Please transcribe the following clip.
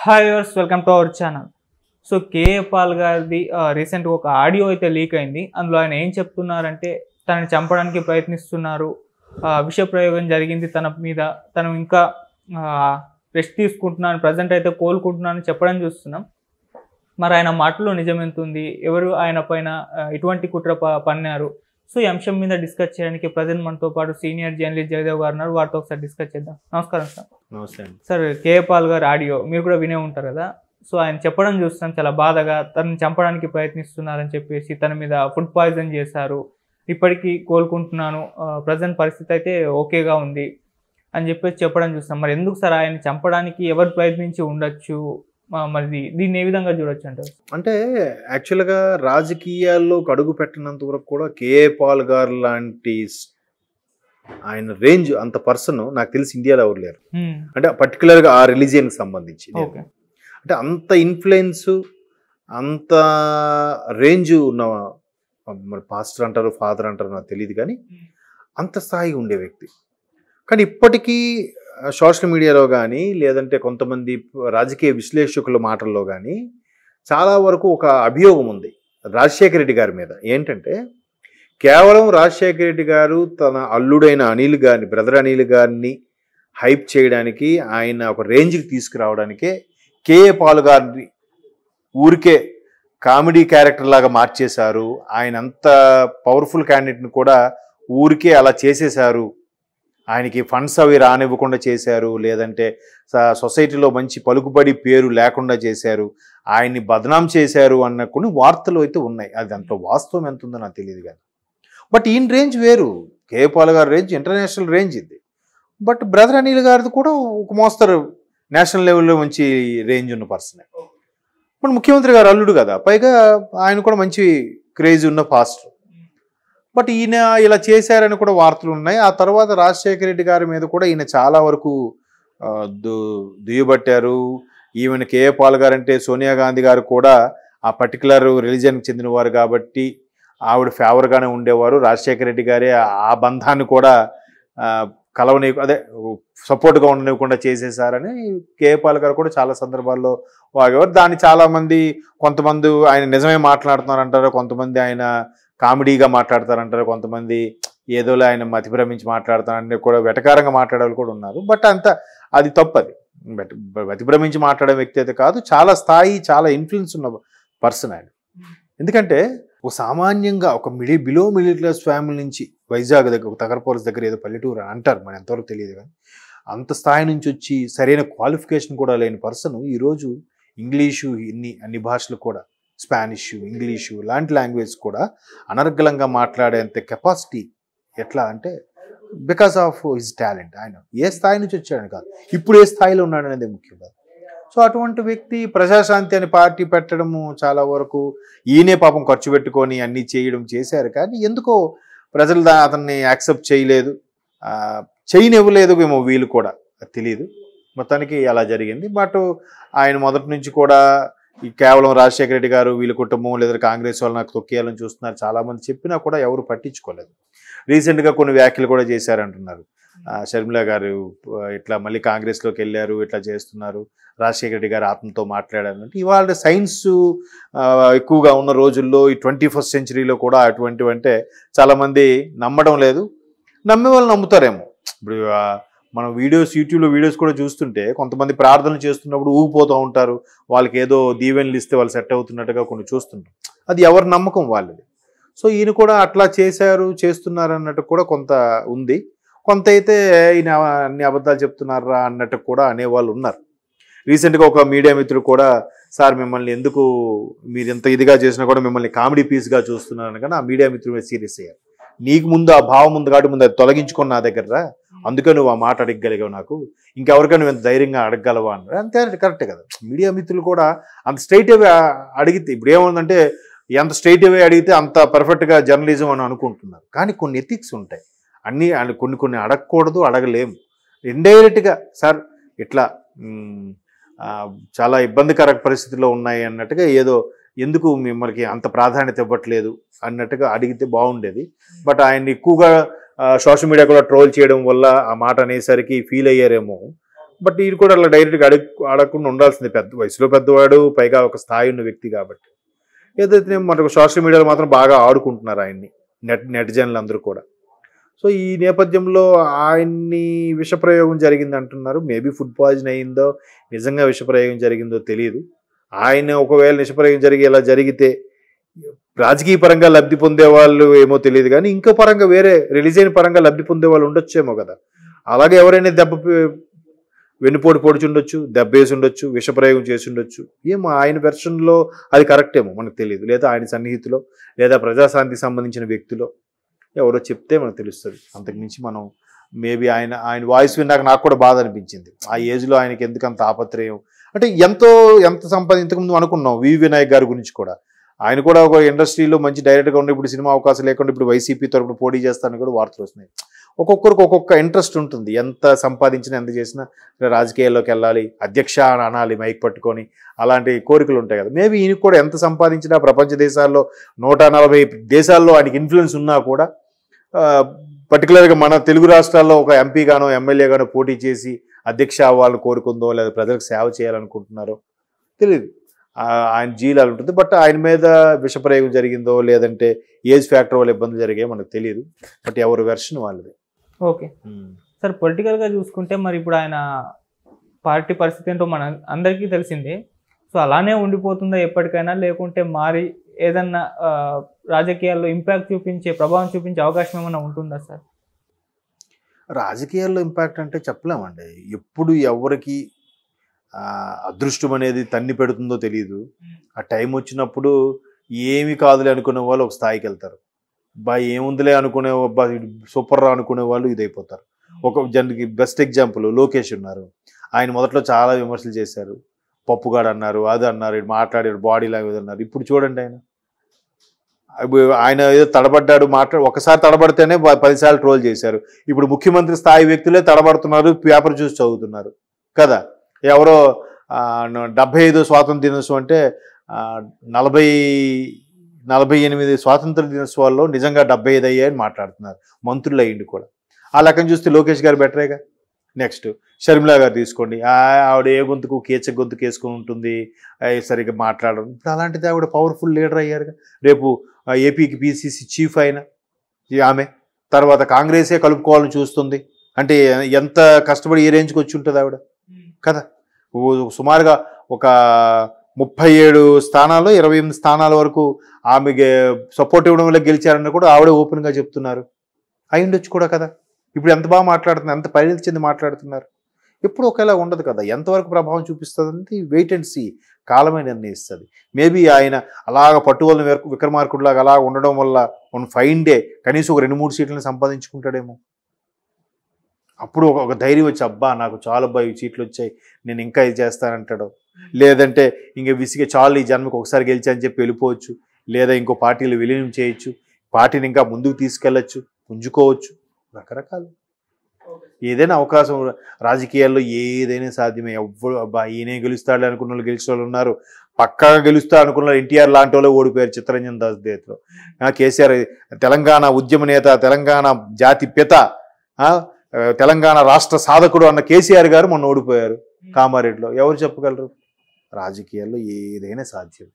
Hi viewers, welcome to our channel. So KA Paul గారిది రీసెంట్గా ఒక ఆడియో అయితే లీక్ అయింది. అందులో ఆయన ఏం చెప్తున్నారంటే తనని చంపడానికి ప్రయత్నిస్తున్నారు, విష ప్రయోగం జరిగింది తన మీద, తను ఇంకా రెస్ట్ తీసుకుంటున్నాను, ప్రజెంట్ అయితే కోలుకుంటున్నాను చెప్పడం చూస్తున్నాం. మరి ఆయన మాటలో నిజం ఎంత ఉంది, ఎవరు ఆయన పైన ఎటువంటి కుట్ర పన్నారు? సో ఈ అంశం మీద డిస్కస్ చేయడానికి ప్రజెంట్ మనతో పాటు సీనియర్ జర్నలిస్ట్ జయదేవ్ గారు ఉన్నారు. వారితో ఒకసారి డిస్కస్ చేద్దాం. నమస్కారం సార్. నమస్తే అండి. సార్, కేఏ పాల్ గారు ఆడియో మీరు కూడా వినే ఉంటారు కదా. సో ఆయన చెప్పడం చూస్తాం చాలా బాధగా, తనని చంపడానికి ప్రయత్నిస్తున్నారని చెప్పేసి, తన మీద ఫుడ్ పాయిజన్ చేశారు, ఇప్పటికీ కోలుకుంటున్నాను, ప్రజెంట్ పరిస్థితి అయితే ఓకేగా ఉంది అని చెప్పేసి చెప్పడం చూస్తాం. మరి ఎందుకు సార్ ఆయన చంపడానికి ఎవరు ప్రయత్నించి ఉండొచ్చు? మరి దీన్ని ఏ విధంగా చూడొచ్చు అంటారు? అంటే యాక్చువల్గా రాజకీయాల్లో అడుగు పెట్టినంత వరకు కూడా కేఏ పాల్ గారు లాంటి ఆయన రేంజ్ అంత పర్సన్ నాకు తెలిసి ఇండియాలో ఎవరు లేరు. అంటే పర్టికులర్గా ఆ రిలీజియన్కి సంబంధించి అంటే అంత ఇన్ఫ్లుయెన్స్, అంత రేంజ్ ఉన్న మరి పాస్టర్ అంటారు, ఫాదర్ అంటారు, నాకు తెలియదు, కానీ అంత స్థాయిగా ఉండే వ్యక్తి. కానీ ఇప్పటికీ సోషల్ మీడియాలో కానీ లేదంటే కొంతమంది రాజకీయ విశ్లేషకుల మాటల్లో కానీ చాలా వరకు ఒక అభియోగం ఉంది రాజశేఖర రెడ్డి గారి మీద. ఏంటంటే కేవలం రాజశేఖర రెడ్డి గారు తన అల్లుడైన అనిల్ గారిని, బ్రదర్ అనిల్ గారిని హైప్ చేయడానికి, ఆయన ఒక రేంజ్కి తీసుకురావడానికే కేఏ పాల్ గారిని ఊరికే కామెడీ క్యారెక్టర్ లాగా మార్చేశారు. ఆయన అంత పవర్ఫుల్ క్యాండిడేట్ని కూడా ఊరికే అలా చేసేశారు, ఆయనకి ఫండ్స్ అవి రానివ్వకుండా చేశారు, లేదంటే సొసైటీలో మంచి పలుకుబడి పేరు లేకుండా చేశారు, ఆయన్ని బదనాం చేశారు అన్న కొన్ని వార్తలు అయితే ఉన్నాయి. అది దాంట్లో వాస్తవం ఎంత ఉందో నాకు తెలియదు కానీ, బట్ ఈయన రేంజ్ వేరు. కేఏ పాల్ గారి రేంజ్ ఇంటర్నేషనల్ రేంజ్ ఇది. బట్ బ్రదర్ అనిల్ గారిది కూడా ఒక మోస్తరు నేషనల్ లెవెల్లో మంచి రేంజ్ ఉన్న పర్సనే. ఇప్పుడు ముఖ్యమంత్రి గారు అల్లుడు కదా, పైగా ఆయన కూడా మంచి క్రేజ్ ఉన్న పాస్టర్. బట్ ఈయన ఇలా చేశారని కూడా వార్తలు ఉన్నాయి. ఆ తర్వాత రాజశేఖర రెడ్డి గారి మీద కూడా ఈయన చాలా వరకు దుయ్యబట్టారు. ఈవెన్ కేఏ పాల్ గారు అంటే సోనియా గాంధీ గారు కూడా ఆ పర్టికులర్ రిలీజియన్కి చెందినవారు కాబట్టి ఆవిడ ఫేవర్గానే ఉండేవారు. రాజశేఖర రెడ్డి గారే ఆ బంధాన్ని కూడా అదే సపోర్ట్గా ఉండనివ్వకుండా చేసేసారని కేఏ పాల్ గారు కూడా చాలా సందర్భాల్లో వాగేవారు. దాన్ని చాలామంది, కొంతమంది ఆయన నిజమే మాట్లాడుతున్నారంటారు, కొంతమంది ఆయన కామెడీగా మాట్లాడతారంటారు, కొంతమంది ఏదోలా ఆయన మతిభ్రమించి మాట్లాడతారంటే కూడా వెటకారంగా మాట్లాడే కూడా ఉన్నారు. బట్ అది తప్పది. మతిభ్రమించి మాట్లాడే వ్యక్తి అయితే కాదు, చాలా స్థాయి, చాలా ఇన్ఫ్లుయెన్స్ ఉన్న పర్సన్ ఆయన. ఎందుకంటే ఒక సామాన్యంగా ఒక బిలో మిడిల్ క్లాస్ ఫ్యామిలీ నుంచి వైజాగ్ దగ్గర, తగరపోల్స్ దగ్గర ఏదో పల్లెటూరు అంటారు, మన ఎంతవరకు తెలియదు, కానీ అంత స్థాయి నుంచి వచ్చి సరైన క్వాలిఫికేషన్ కూడా లేని పర్సన్ ఈరోజు ఇంగ్లీషు, అన్ని భాషలు కూడా, స్పానిష్, ఇంగ్లీషు లాంటి లాంగ్వేజ్ కూడా అనర్గళంగా మాట్లాడేంత కెపాసిటీ ఎట్లా అంటే బికాస్ ఆఫ్ హిజ్ టాలెంట్. ఆయన ఏ స్థాయి నుంచి వచ్చాడని కాదు, ఇప్పుడు ఏ స్థాయిలో ఉన్నాడు అనేది ముఖ్యం కాదు. సో అటువంటి వ్యక్తి ప్రజాశాంతి అని పార్టీ పెట్టడము చాలా వరకు ఈయనే పాపం ఖర్చు పెట్టుకొని అన్నీ చేశారు. కానీ ఎందుకో ప్రజలు అతన్ని యాక్సెప్ట్ చేయలేదు, చేయనివ్వలేదు ఏమో, వీళ్ళు కూడా తెలియదు. మొత్తానికి అలా జరిగింది. బట్ ఆయన మొదటి నుంచి కూడా ఈ కేవలం రాజశేఖర రెడ్డి గారు, వీళ్ళ కుటుంబం లేదా కాంగ్రెస్ వాళ్ళు నాకు తొక్కేయాలని చూస్తున్నారు చాలామంది చెప్పినా కూడా ఎవరు పట్టించుకోలేదు. రీసెంట్గా కొన్ని వ్యాఖ్యలు కూడా చేశారంటున్నారు. షర్మిల గారు ఇట్లా మళ్ళీ కాంగ్రెస్లోకి వెళ్ళారు, ఇట్లా చేస్తున్నారు, రాజశేఖర రెడ్డి గారు ఆత్మతో మాట్లాడారంటే, ఇవాళ సైన్స్ ఎక్కువగా ఉన్న రోజుల్లో ఈ 21st centuryలో కూడా అటువంటివి అంటే చాలామంది నమ్మడం లేదు. నమ్మే వాళ్ళు నమ్ముతారేమో. ఇప్పుడు మనం యూట్యూబ్లో వీడియోస్ కూడా చూస్తుంటే కొంతమంది ప్రార్థనలు చేస్తున్నప్పుడు ఊగిపోతూ ఉంటారు, వాళ్ళకి ఏదో దీవెనలు ఇస్తే వాళ్ళు సెట్ అవుతున్నట్టుగా కొన్ని చూస్తుంటాం. అది ఎవరి నమ్మకం వాళ్ళది. సో ఈయన కూడా అట్లా చేస్తున్నారు అన్నట్టు కూడా కొంత ఉంది. కొంత అయితే ఈయన అన్ని అబద్ధాలు చెప్తున్నారా అన్నట్టు కూడా అనేవాళ్ళు ఉన్నారు. రీసెంట్గా ఒక మీడియా మిత్రుడు కూడా, సార్ మిమ్మల్ని ఎందుకు మీరు ఎంత ఇదిగా చేసినా కూడా మిమ్మల్ని కామెడీ పీస్గా చూస్తున్నారని, కానీ ఆ మీడియా మిత్రుడు మీద సీరియస్ అయ్యారు. నీకు ముందు ఆ భావం ఉంది కాబట్టి ముందు అది తొలగించుకొని నా దగ్గర రా, అందుకే నువ్వు ఆ మాట అడగగలిగావు, నాకు ఇంకెవరికైనా నువ్వు ఎంత ధైర్యంగా అడగగలవా అన్నారు. అంతే, కరెక్టే కదా. మీడియా మిత్రులు కూడా అంత స్ట్రైట్ అవే అడిగితే, ఇప్పుడు ఏముందంటే ఎంత స్ట్రైట్ అవే అడిగితే అంత పర్ఫెక్ట్గా జర్నలిజం అని అనుకుంటున్నారు. కానీ కొన్ని ఎథిక్స్ ఉంటాయి, కొన్ని అడగకూడదు, అడగలేము. ఇండైరెక్ట్గా సార్ ఇట్లా చాలా ఇబ్బందికర పరిస్థితుల్లో ఉన్నాయి అన్నట్టుగా, ఏదో ఎందుకు మిమ్మల్ని అంత ప్రాధాన్యత ఇవ్వట్లేదు అన్నట్టుగా అడిగితే బాగుండేది. బట్ ఆయన ఎక్కువగా సోషల్ మీడియా కూడా ట్రోల్ చేయడం వల్ల ఆ మాట అనేసరికి ఫీల్ అయ్యారేమో. బట్ ఈయన కూడా అలా డైరెక్ట్గా అడగకుండా ఉండాల్సింది, పెద్ద వయసులో పెద్దవాడు, పైగా ఒక స్థాయి ఉన్న వ్యక్తి కాబట్టి. ఏదైతే మనకు సోషల్ మీడియాలో మాత్రం బాగా ఆడుకుంటున్నారు ఆయన్ని, నెటిజన్లు అందరూ కూడా. సో ఈ నేపథ్యంలో ఆయన్ని విషప్రయోగం జరిగింది అంటున్నారు. మేబీ ఫుడ్ పాయిజన్ అయిందో నిజంగా విషప్రయోగం జరిగిందో తెలియదు. ఆయన ఒకవేళ విషప్రయోగం ఇలా జరిగితే రాజకీయ పరంగా లబ్ధి పొందే వాళ్ళు ఏమో తెలియదు, కానీ ఇంకో పరంగా వేరే రిలీజియన్ పరంగా లబ్ధి పొందే వాళ్ళు ఉండొచ్చేమో కదా. అలాగే ఎవరైనా వెన్నుపోటు పొడిచి ఉండొచ్చు, దెబ్బేసి ఉండొచ్చు, విషప్రయోగం చేసి ఉండొచ్చు. ఏమో ఆయన వెర్షన్లో అది కరెక్ట్ ఏమో మనకు తెలియదు, లేదా ఆయన సన్నిహితులో లేదా ప్రజాశాంతికి సంబంధించిన వ్యక్తిలో ఎవరో చెప్తే మనకు తెలుస్తుంది. అంతకుమించి మనం మేబీ ఆయన వాయిస్ విన్నాక నాకు కూడా బాధ అనిపించింది. ఆ ఏజ్లో ఆయనకి ఎందుకు అంత ఆపత్రయం అంటే ఎంత ఇంతకుముందు అనుకున్నాం వి వినాయక్ గారి గురించి కూడా. ఆయన కూడా ఒక ఇండస్ట్రీలో మంచి డైరెక్ట్గా ఉండి ఇప్పుడు సినిమా అవకాశం లేకుండా ఇప్పుడు వైసీపీ తరపున పోటీ చేస్తానని కూడా వార్తలు వస్తున్నాయి. ఒక్కొక్కరికి ఒక్కొక్క ఇంట్రెస్ట్ ఉంటుంది, ఎంత సంపాదించినా ఎంత చేసినా రాజకీయాల్లోకి వెళ్ళాలి, అధ్యక్ష అని అనాలి మైక్ పట్టుకొని, అలాంటి కోరికలు ఉంటాయి కదా. మేబీ ఈయనకు కూడా ఎంత సంపాదించినా ప్రపంచ దేశాల్లో 140 దేశాల్లో ఆయనకి ఇన్ఫ్లుయెన్స్ ఉన్నా కూడా పర్టికులర్గా మన తెలుగు రాష్ట్రాల్లో ఒక ఎంపీగానో ఎమ్మెల్యేగానో పోటీ చేసి అధ్యక్ష అవ్వాలని కోరుకుందో లేదా ప్రజలకు సేవ చేయాలనుకుంటున్నారో తెలియదు. ఆయన జీలాలు ఉంటుంది. బట్ ఆయన మీద విషప్రయోగం జరిగిందో లేదంటే ఏజ్ ఫ్యాక్టర్ వల్ల ఇబ్బంది జరిగాయో మనకు తెలియదు. బట్ ఎవరి వెర్షన్ వాళ్ళది. ఓకే సార్, పొలిటికల్గా చూసుకుంటే మరి ఇప్పుడు ఆయన పార్టీ పరిస్థితి ఏంటో మన అందరికీ తెలిసిందే. సో అలానే ఉండిపోతుందా ఎప్పటికైనా, లేకుంటే మారి ఏదన్నా రాజకీయాల్లో ఇంపాక్ట్ చూపించే ప్రభావం చూపించే అవకాశం ఏమైనా ఉంటుందా సార్? రాజకీయాల్లో ఇంపాక్ట్ అంటే చెప్పలేమండి. ఎప్పుడు ఎవరికి అదృష్టం అనేది తన్ని పెడుతుందో తెలియదు. ఆ టైం వచ్చినప్పుడు ఏమి కాదులే అనుకునే వాళ్ళు ఒక స్థాయికి వెళ్తారు, ఏముందిలే అనుకునే సూపర్ రా అనుకునే వాళ్ళు ఇదైపోతారు. ఒక జనకి బెస్ట్ ఎగ్జాంపుల్ లోకేష్ ఉన్నారు. ఆయన మొదట్లో చాలా విమర్శలు చేశారు, పప్పుగాడు అన్నారు, అది అన్నారు, మాట్లాడారు, బాడీ లాంగ్వేజ్ అన్నారు. ఇప్పుడు చూడండి ఆయన ఏదో తడబడ్డాడు, ఒకసారి తడబడితేనే 10 సార్లు ట్రోల్ చేశారు. ఇప్పుడు ముఖ్యమంత్రి స్థాయి వ్యక్తులే తడబడుతున్నారు, పేపర్ చూసి చదువుతున్నారు కదా. ఎవరో 75 స్వాతంత్ర దినోత్సవం అంటే 48 స్వాతంత్ర దినోత్సవాల్లో నిజంగా 75 అయ్యాయని మాట్లాడుతున్నారు మంత్రులు అయ్యింది కూడా. ఆ లెక్కను చూస్తే లోకేష్ గారు బెటరేగా. నెక్స్ట్ షర్మిలా గారు తీసుకోండి, ఆవిడ ఏ గొంతుకు గొంతుకు వేసుకుని ఉంటుంది, సరిగ్గా మాట్లాడడం. ఇప్పుడు అలాంటిది ఆవిడ పవర్ఫుల్ లీడర్ అయ్యారుగా. రేపు ఏపీకి పిసిసి చీఫ్ అయిన ఆమె తర్వాత కాంగ్రెసే కలుపుకోవాలని చూస్తుంది అంటే ఎంత కష్టపడి ఏ రేంజ్కి వచ్చి ఉంటుంది ఆవిడ కదా. సుమారుగా ఒక 37 స్థానాలు 28 స్థానాల వరకు ఆమెకి సపోర్ట్ ఇవ్వడం వల్ల గెలిచారని కూడా ఆవిడే ఓపెన్గా చెప్తున్నారు. అయ్యుండొచ్చు కూడా కదా. ఇప్పుడు ఎంత బాగా మాట్లాడుతున్నారు, ఎంత పరిణితి చెంది మాట్లాడుతున్నారు. ఎప్పుడు ఒకేలా ఉండదు కదా. ఎంతవరకు ప్రభావం చూపిస్తుంది వెయిట్ అండ్ సీ, కాలమే నిర్ణయిస్తుంది. మేబీ ఆయన అలాగ పట్టువలని విక్రమార్కుడిలాగా అలా ఉండడం వల్ల ఫైన్ డే కనీసం ఒక 2-3 సీట్లను సంపాదించుకుంటాడేమో. అప్పుడు ఒక ధైర్యం వచ్చి అబ్బా నాకు చాలా ఈ సీట్లు వచ్చాయి, నేను ఇంకా ఇది చేస్తానంటాడు. లేదంటే ఇంకా విసిగే చాలు ఈ జన్మకు ఒకసారి గెలిచా అని చెప్పి వెళ్ళిపోవచ్చు, లేదా ఇంకో పార్టీలు విలీనం చేయొచ్చు, పార్టీని ఇంకా ముందుకు తీసుకెళ్ళచ్చు, పుంజుకోవచ్చు. రకరకాలు ఏదైనా అవకాశం రాజకీయాల్లో ఏదైనా సాధ్యమే. ఎవ్వరు అబ్బా ఈయనే గెలుస్తాడు అనుకున్న వాళ్ళు గెలిచిన వాళ్ళు ఉన్నారు, పక్కాగా గెలుస్తా అనుకున్న ఎన్టీఆర్ లాంటి వాళ్ళు ఓడిపోయారు చిత్తరంజన్ దాస్ దేత్లో. కేసీఆర్ తెలంగాణ ఉద్యమ నేత, తెలంగాణ జాతి పిత, తెలంగాణ రాష్ట్ర సాధకుడు అన్న కేసీఆర్ గారు మొన్న ఓడిపోయారు కామారెడ్డిలో. ఎవరు చెప్పగలరు? రాజకీయాల్లో ఏదైనా సాధ్యం.